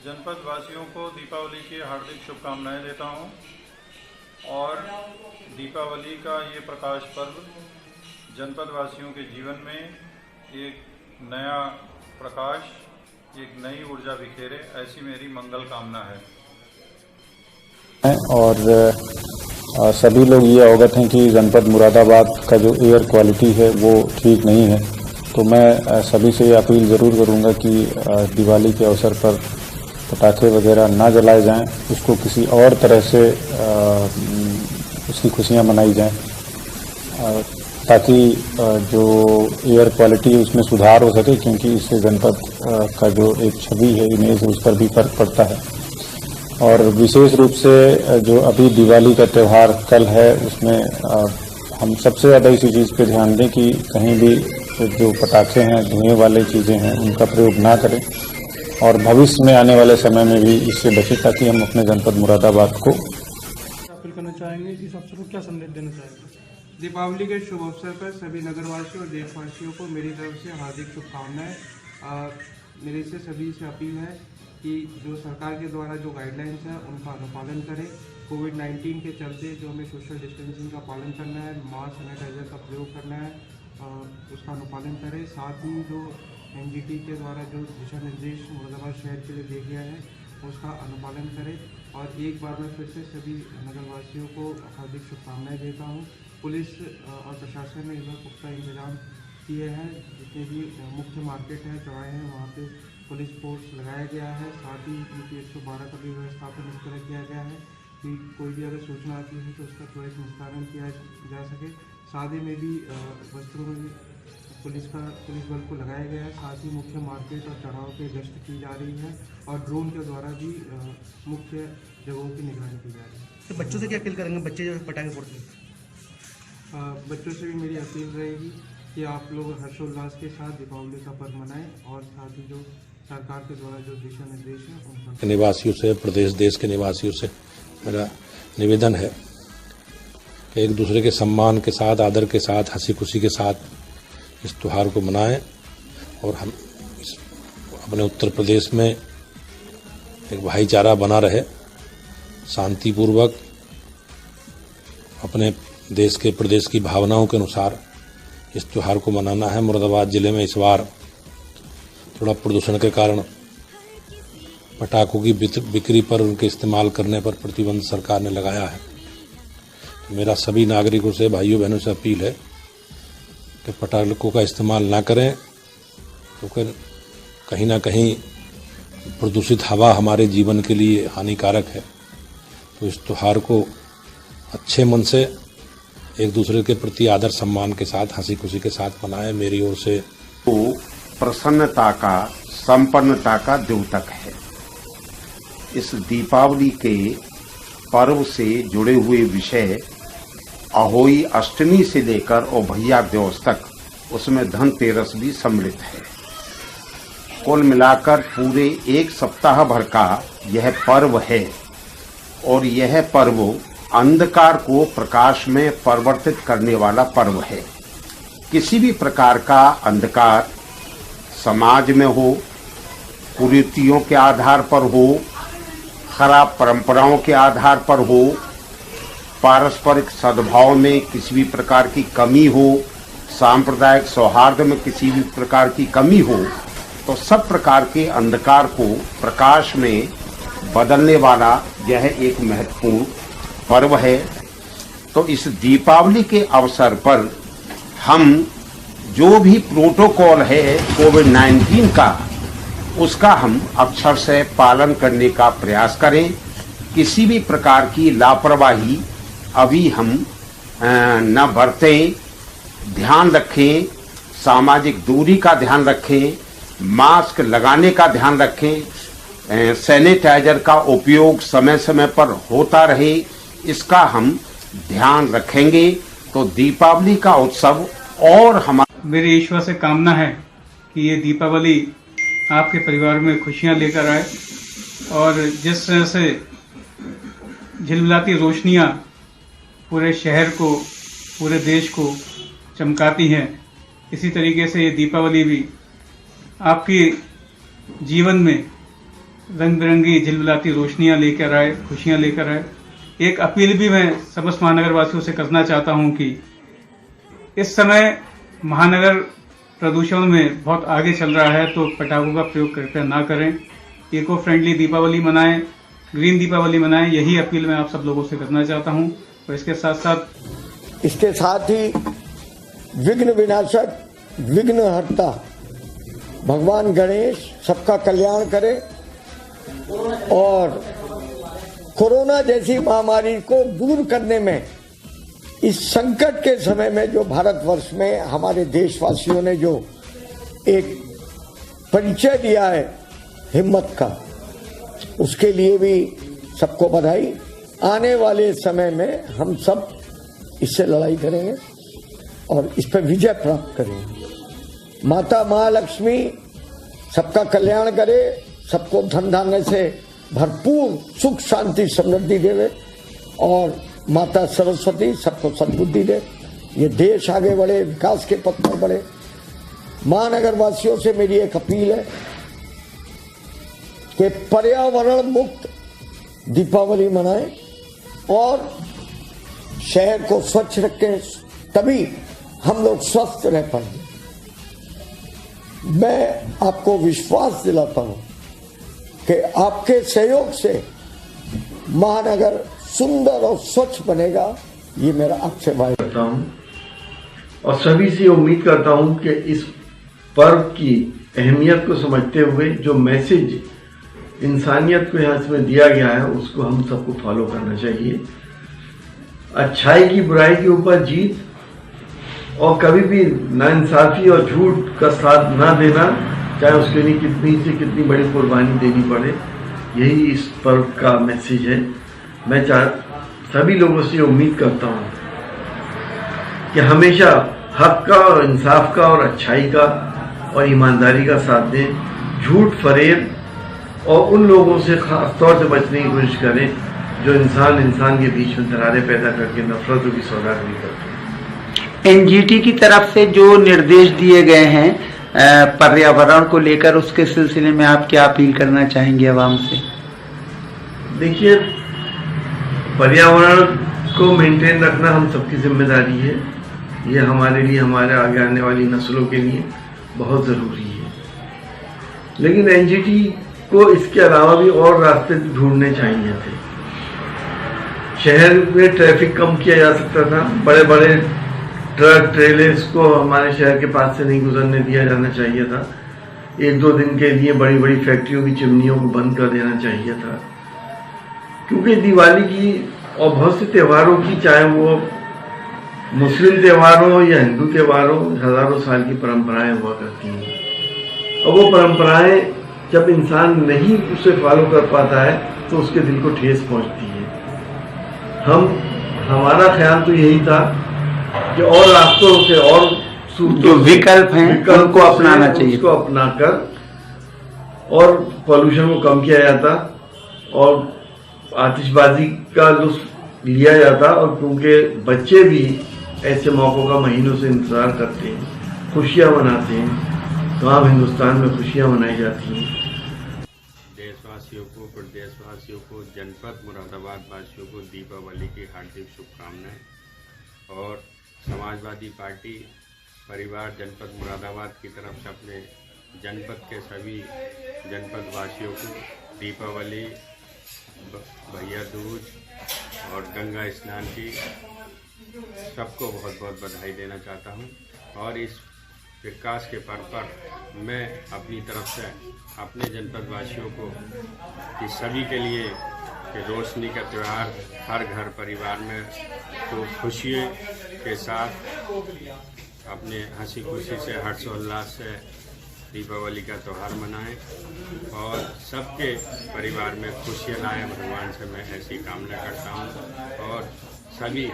जनपद वासियों को दीपावली की हार्दिक शुभकामनाएं देता हूं और दीपावली का ये प्रकाश पर्व जनपद वासियों के जीवन में एक नया प्रकाश, एक नई ऊर्जा बिखेरे, ऐसी मेरी मंगल कामना है। और सभी लोग ये अवगत हैं कि जनपद मुरादाबाद का जो एयर क्वालिटी है वो ठीक नहीं है, तो मैं सभी से ये अपील ज़रूर करूँगा कि दिवाली के अवसर पर पटाखे वगैरह ना जलाए जाएं, उसको किसी और तरह से उसकी खुशियां मनाई जाएं, ताकि जो एयर क्वालिटी है उसमें सुधार हो सके, क्योंकि इससे जनपद का जो एक छवि है, इमेज, उस पर भी फर्क पड़ता है। और विशेष रूप से जो अभी दिवाली का त्यौहार कल है, उसमें हम सबसे ज़्यादा इसी चीज़ पे ध्यान दें कि कहीं भी जो पटाखे हैं, धुएं वाली चीज़ें हैं, उनका प्रयोग ना करें और भविष्य में आने वाले समय में भी इससे बचें, ताकि हम अपने जनपद मुरादाबाद को अपील करना चाहेंगे। इस अवसर को क्या संदेश देना चाहेंगे? दीपावली के शुभ अवसर पर सभी नगरवासियों और देशवासियों को मेरी तरफ से हार्दिक शुभकामनाएं। मेरे से सभी से अपील है कि जो सरकार के द्वारा जो गाइडलाइंस है उनका अनुपालन करें। कोविड-19 के चलते जो हमें सोशल डिस्टेंसिंग का पालन करना है, मास्क सैनिटाइजर का प्रयोग करना है, उसका अनुपालन करें। साथ ही जो एनजीटी के द्वारा जो दिशा निर्देश मुरादाबाद शहर के लिए दिए गए हैं उसका अनुपालन करें। और एक बार मैं फिर से सभी नगरवासियों को हार्दिक शुभकामनाएं देता हूं। पुलिस और प्रशासन ने इस बार पुख्ता इंतजाम किए हैं। जितने भी मुख्य मार्केट हैं, चौराहे हैं, वहाँ पे पुलिस फोर्स लगाया गया है। साथ ही यूपी 112 का भी व्यवस्थापन इस तरह किया गया है कि कोई भी अगर सूचना आती है तो उसका त्वरित निस्तारण किया जा सके। शादी में भी वस्त्रों में भी पुलिस बल को लगाया गया है। साथ ही मुख्य मार्केट और चौराहों पे गश्त की जा रही है और ड्रोन के द्वारा भी मुख्य जगहों की निगरानी की जा रही है। तो बच्चों से क्या अपील करेंगे, बच्चे जो पटाखे फोड़ते हैं? बच्चों से भी मेरी अपील रहेगी कि आप लोग हर्षोल्लास के साथ दीपावली का पर्व मनाएं और साथ ही जो सरकार के द्वारा जो दिशा निर्देश है उनका निवासियों से, प्रदेश देश के निवासियों से मेरा निवेदन है कि एक दूसरे के सम्मान के साथ, आदर के साथ, हंसी खुशी के साथ इस त्यौहार को मनाएं और हम अपने उत्तर प्रदेश में एक भाईचारा बना रहे, शांतिपूर्वक अपने देश के, प्रदेश की भावनाओं के अनुसार इस त्यौहार को मनाना है। मुरादाबाद जिले में इस बार थोड़ा प्रदूषण के कारण पटाखों की बिक्री पर, उनके इस्तेमाल करने पर प्रतिबंध सरकार ने लगाया है। तो मेरा सभी नागरिकों से, भाइयों बहनों से अपील है कि पटाखों का इस्तेमाल ना करें, क्योंकि कहीं ना कहीं प्रदूषित हवा हमारे जीवन के लिए हानिकारक है। तो इस त्यौहार को अच्छे मन से, एक दूसरे के प्रति आदर सम्मान के साथ, हंसी खुशी के साथ मनाएं। मेरी ओर से तो प्रसन्नता का, संपन्नता का द्योतक है। इस दीपावली के पर्व से जुड़े हुए विषय अहोई अष्टमी से लेकर और भैया दूज तक, उसमें धनतेरस भी सम्मिलित है। कुल मिलाकर पूरे एक सप्ताह भर का यह पर्व है और यह पर्व अंधकार को प्रकाश में परिवर्तित करने वाला पर्व है। किसी भी प्रकार का अंधकार समाज में हो, कुरीतियों के आधार पर हो, खराब परंपराओं के आधार पर हो, पारस्परिक सद्भाव में किसी भी प्रकार की कमी हो, सांप्रदायिक सौहार्द में किसी भी प्रकार की कमी हो, तो सब प्रकार के अंधकार को प्रकाश में बदलने वाला यह एक महत्वपूर्ण पर्व है। तो इस दीपावली के अवसर पर हम जो भी प्रोटोकॉल है कोविड-19 का, उसका हम अक्षर से पालन करने का प्रयास करें। किसी भी प्रकार की लापरवाही अभी हम न बरतें, ध्यान रखें, सामाजिक दूरी का ध्यान रखें, मास्क लगाने का ध्यान रखें, सैनिटाइजर का उपयोग समय समय पर होता रहे, इसका हम ध्यान रखेंगे तो दीपावली का उत्सव और हमारा। मेरी ईश्वर से कामना है कि ये दीपावली आपके परिवार में खुशियां लेकर आए और जिस तरह से झिलमिलाती रोशनियां पूरे शहर को, पूरे देश को चमकाती हैं, इसी तरीके से ये दीपावली भी आपके जीवन में रंग बिरंगी झिलमिलाती रोशनियां लेकर आए, खुशियां लेकर आए। एक अपील भी मैं समस्त महानगर वासियों से करना चाहता हूं कि इस समय महानगर प्रदूषण में बहुत आगे चल रहा है, तो पटाखों का प्रयोग कृपया ना करें। इको फ्रेंडली दीपावली मनाएं, ग्रीन दीपावली मनाएं। यही अपील मैं आप सब लोगों से करना चाहता हूं। और इसके साथ ही विघ्न विनाशक, विघ्नहर्ता भगवान गणेश सबका कल्याण करे और कोरोना जैसी महामारी को दूर करने में, इस संकट के समय में जो भारतवर्ष में हमारे देशवासियों ने जो एक परिचय दिया है हिम्मत का, उसके लिए भी सबको बधाई। आने वाले समय में हम सब इससे लड़ाई करेंगे और इस पर विजय प्राप्त करेंगे। माता महालक्ष्मी सबका कल्याण करे, सबको धन धान्य से भरपूर सुख शांति समृद्धि देवे और माता सरस्वती सबको सद्बुद्धि दे। ये देश आगे बढ़े, विकास के पथ पर बढ़े। महानगर वासियों से मेरी एक अपील है कि पर्यावरण मुक्त दीपावली मनाएं और शहर को स्वच्छ रखें, तभी हम लोग स्वस्थ रह पाएंगे। मैं आपको विश्वास दिलाता हूं कि आपके सहयोग से महानगर सुंदर और स्वच्छ बनेगा। ये मेरा आपसे वादा करता हूं और सभी से उम्मीद करता हूं कि इस पर्व की अहमियत को समझते हुए जो मैसेज इंसानियत को यहाँ इसमें दिया गया है, उसको हम सबको फॉलो करना चाहिए। अच्छाई की बुराई के ऊपर जीत और कभी भी नाइंसाफी और झूठ का साथ ना देना, चाहे उसके लिए कितनी से कितनी बड़ी कुर्बानी देनी पड़े, यही इस पर्व का मैसेज है। मैं सभी लोगों से उम्मीद करता हूँ कि हमेशा हक का और इंसाफ का और अच्छाई का और ईमानदारी का साथ दें। झूठ फरेब और उन लोगों से खास तौर से बचने की कोशिश करें जो इंसान के बीच में दरारें पैदा करके नफरतों की सौदागरी करते हैं। एनजीटी की तरफ से जो निर्देश दिए गए हैं पर्यावरण को लेकर, उसके सिलसिले में आप क्या अपील करना चाहेंगे आवाम से? देखिए, पर्यावरण को मेंटेन रखना हम सबकी जिम्मेदारी है। ये हमारे लिए, हमारे आगे आने वाली नस्लों के लिए बहुत ज़रूरी है। लेकिन एनजीटी को इसके अलावा भी और रास्ते ढूंढने चाहिए थे। शहर में ट्रैफिक कम किया जा सकता था। बड़े बड़े ट्रक ट्रेलर्स को हमारे शहर के पास से नहीं गुजरने दिया जाना चाहिए था। 1-2 दिन के लिए बड़ी बड़ी फैक्ट्रियों की चिमनियों को बंद कर देना चाहिए था, क्योंकि दिवाली की और बहुत से त्योहारों की, चाहे वो मुस्लिम त्योहार हो या हिंदू त्योहार हो, हजारों साल की परंपराएं हुआ करती हैं। और वो परंपराएं जब इंसान नहीं उसे फॉलो कर पाता है तो उसके दिल को ठेस पहुंचती है। हमारा ख्याल तो यही था कि और रास्तों से और जो विकल्प हैं उनको अपनाना चाहिए, उसको अपनाकर और पॉल्यूशन को कम किया जाता और आतिशबाजी का लुत्फ लिया जाता। और क्योंकि बच्चे भी ऐसे मौकों का महीनों से इंतजार करते हैं, खुशियां मनाते हैं, तो अब हिंदुस्तान में खुशियां मनाई जाती हैं। देशवासियों को, प्रदेशवासियों को, जनपद मुरादाबाद वासियों को दीपावली की हार्दिक शुभकामनाएं। और समाजवादी पार्टी परिवार जनपद मुरादाबाद की तरफ से अपने जनपद के सभी जनपद वासियों को दीपावली, भैया दूज और गंगा स्नान की सबको बहुत बहुत बधाई देना चाहता हूं। और इस विकास के पर्व पर मैं अपनी तरफ से अपने जनपद वासियों को कि सभी के लिए कि रोशनी का त्यौहार हर घर परिवार में तो खुशियों के साथ अपने हंसी खुशी से हर्षोल्लास से दीपावली का त्यौहार मनाएं और सबके परिवार में खुशियाँ लाएं। भगवान से मैं ऐसी कामना करता हूं। और सभी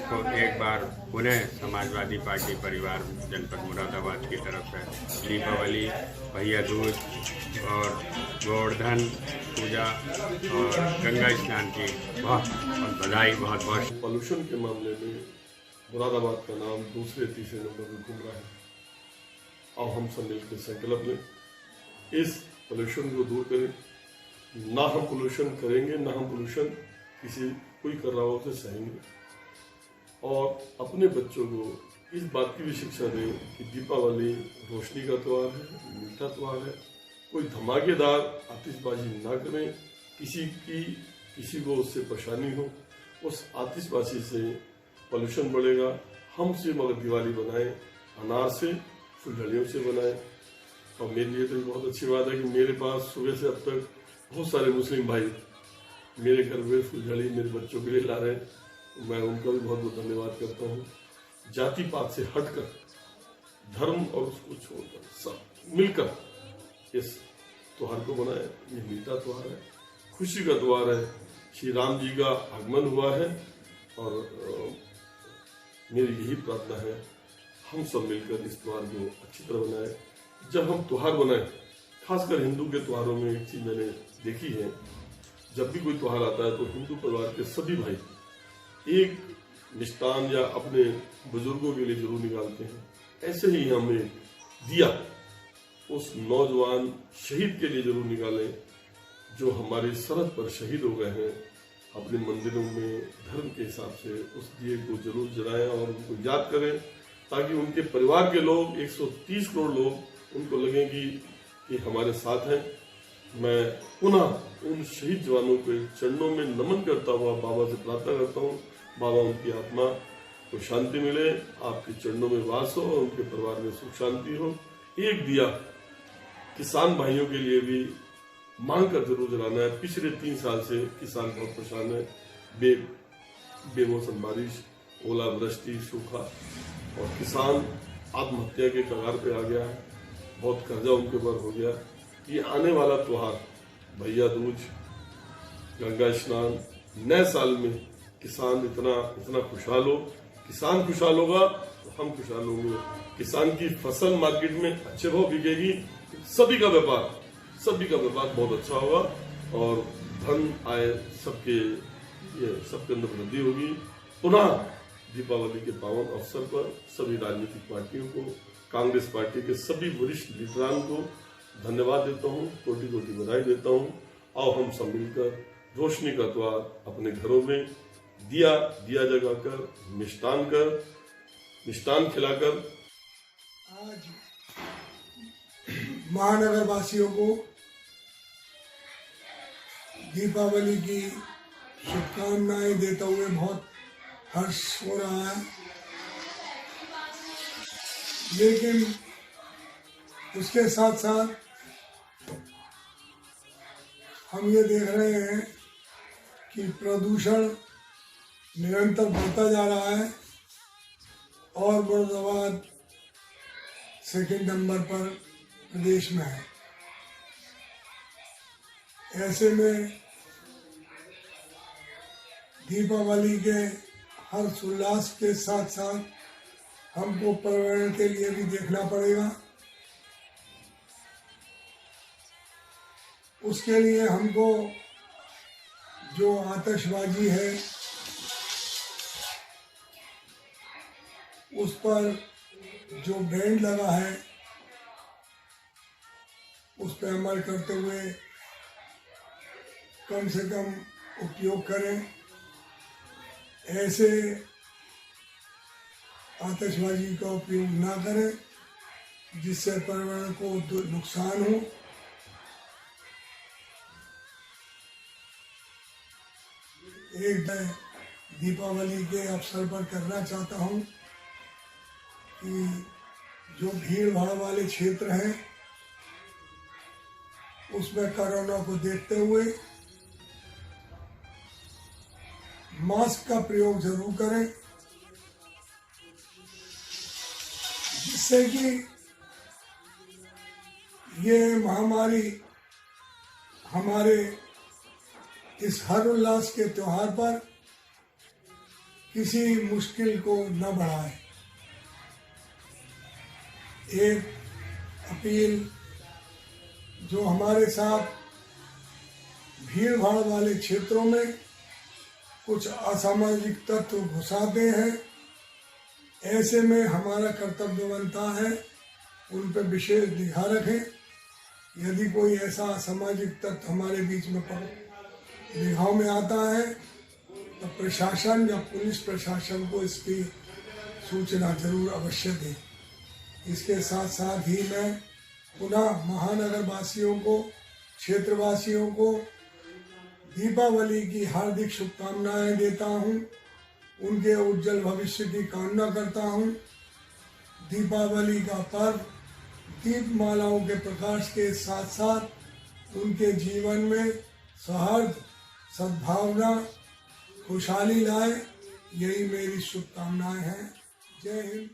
को एक बार पुनः समाजवादी पार्टी परिवार जनपद मुरादाबाद की तरफ से दीपावली, भैया दूज और गोवर्धन पूजा और गंगा स्नान की बहुत बहुत बधाई, बहुत बहुत। पॉल्यूशन के मामले में मुरादाबाद का नाम दूसरे तीसरे नंबर पर घूम रहा है। अब हम सब मिलकर संकल्प लें, इस पॉल्यूशन को दूर करें, ना हम पोल्यूशन करेंगे, ना हम पोल्यूशन किसी कोई कर रहा हो उसे सहेंगे, और अपने बच्चों को इस बात की भी शिक्षा दें कि दीपावली रोशनी का त्यौहार है, मीठा त्यौहार है। कोई धमाकेदार आतिशबाजी ना करें, किसी को उससे परेशानी हो, उस आतिशबाजी से पोल्यूशन बढ़ेगा। हम सिर्फ अगर दिवाली बनाएं अनार से, फुलझड़ियों से बनाएं। और मेरे लिए तो बहुत अच्छी बात है कि मेरे पास सुबह से अब तक बहुत सारे मुस्लिम भाई मेरे घर में फुलझड़ी मेरे बच्चों के लिए ला रहे हैं। मैं उनका भी बहुत बहुत धन्यवाद करता हूँ। जाति पात से हटकर, धर्म और उसको छोड़कर सब मिलकर इस त्योहार को मनाएं। ये मीठा त्योहार है, खुशी का त्योहार है। श्री राम जी का आगमन हुआ है और मेरी यही प्रार्थना है हम सब मिलकर इस त्योहार को अच्छी तरह बनाएं। जब हम त्योहार बनाएं, खासकर हिंदू के त्योहारों में एक चीज मैंने देखी है, जब भी कोई त्योहार आता है तो हिंदू परिवार के सभी भाई एक मिष्टान या अपने बुजुर्गों के लिए जरूर निकालते हैं। ऐसे ही हमें दिया उस नौजवान शहीद के लिए जरूर निकालें जो हमारी सरहद पर शहीद हो गए हैं। अपने मंदिरों में धर्म के हिसाब से उस दिए को जरूर जलाएं और उनको याद करें, ताकि उनके परिवार के लोग 130 करोड़ लोग उनको लगे कि हमारे साथ हैं। मैं पुनः उन शहीद जवानों के चरणों में नमन करता हुआ बाबा से प्रार्थना करता हूँ, बाबा उनकी आत्मा को शांति मिले, आपके चरणों में वास हो और उनके परिवार में सुख शांति हो। एक दिया किसान भाइयों के लिए भी मांग कर जरूर जलाना है। पिछले 3 साल से किसान बहुत परेशान है, बेमौसम बारिश, ओलावृष्टि, सूखा, और किसान आत्महत्या के कगार पे आ गया है। बहुत कर्जा उनके ऊपर हो गया। ये आने वाला त्योहार भैया दूज, गंगा स्नान, नए साल में किसान इतना खुशहाल हो। किसान खुशहाल होगा तो हम खुशहाल होंगे। किसान की फसल मार्केट में अच्छे भाव बिकेगी, सभी का व्यापार बहुत अच्छा होगा और धन आय सबके अंदर वृद्धि होगी। पुनः दीपावली के पावन अवसर पर सभी राजनीतिक पार्टियों को, कांग्रेस पार्टी के सभी वरिष्ठ लीडरान को धन्यवाद देता हूँ, कोटि कोटि बधाई देता हूँ। आओ हम सब मिलकर रोशनी का त्योहार अपने घरों में दिया जगाकर, मिष्टान खिलाकर आज महानगर वासियों को दीपावली की शुभकामनाएं देते हुए बहुत हर्ष हो रहा है। लेकिन उसके साथ साथ हम ये देख रहे हैं कि प्रदूषण निरंतर बढ़ता जा रहा है और मुरादाबाद सेकंड नंबर पर प्रदेश में है। ऐसे में दीपावली के हर्ष उल्लास के साथ साथ हमको पर्यावरण के लिए भी देखना पड़ेगा। उसके लिए हमको जो आतिशबाजी है उस पर जो बैंड लगा है उस पर अमल करते हुए कम से कम उपयोग करें। ऐसे आतिशबाजी का उपयोग ना करें जिससे पर्यावरण को नुकसान हो। एक मैं दीपावली के अवसर पर करना चाहता हूँ कि जो भीड़ भाड़ वाले क्षेत्र हैं उसमें कोरोना को देखते हुए मास्क का प्रयोग जरूर करें, जिससे कि ये महामारी हमारे इस हर्षोल्लास के त्योहार पर किसी मुश्किल को न बढ़ाए। एक अपील जो हमारे साथ भीड़ भाड़ वाले क्षेत्रों में कुछ असामाजिक तत्व घुसाते हैं, ऐसे में हमारा कर्तव्य बनता है उन पर विशेष निगाह रखें यदि कोई ऐसा असामाजिक तत्व हमारे बीच में निगाहों में आता है तो प्रशासन या पुलिस प्रशासन को इसकी सूचना जरूर अवश्य दें। इसके साथ साथ ही मैं पुनः महानगर वासियों को, क्षेत्रवासियों को दीपावली की हार्दिक शुभकामनाएं देता हूं। उनके उज्जवल भविष्य की कामना करता हूं। दीपावली का पर्व दीपमालाओं के प्रकाश के साथ साथ उनके जीवन में सौहार्द, सद्भावना, खुशहाली लाए, यही मेरी शुभकामनाएं हैं। जय हिंद।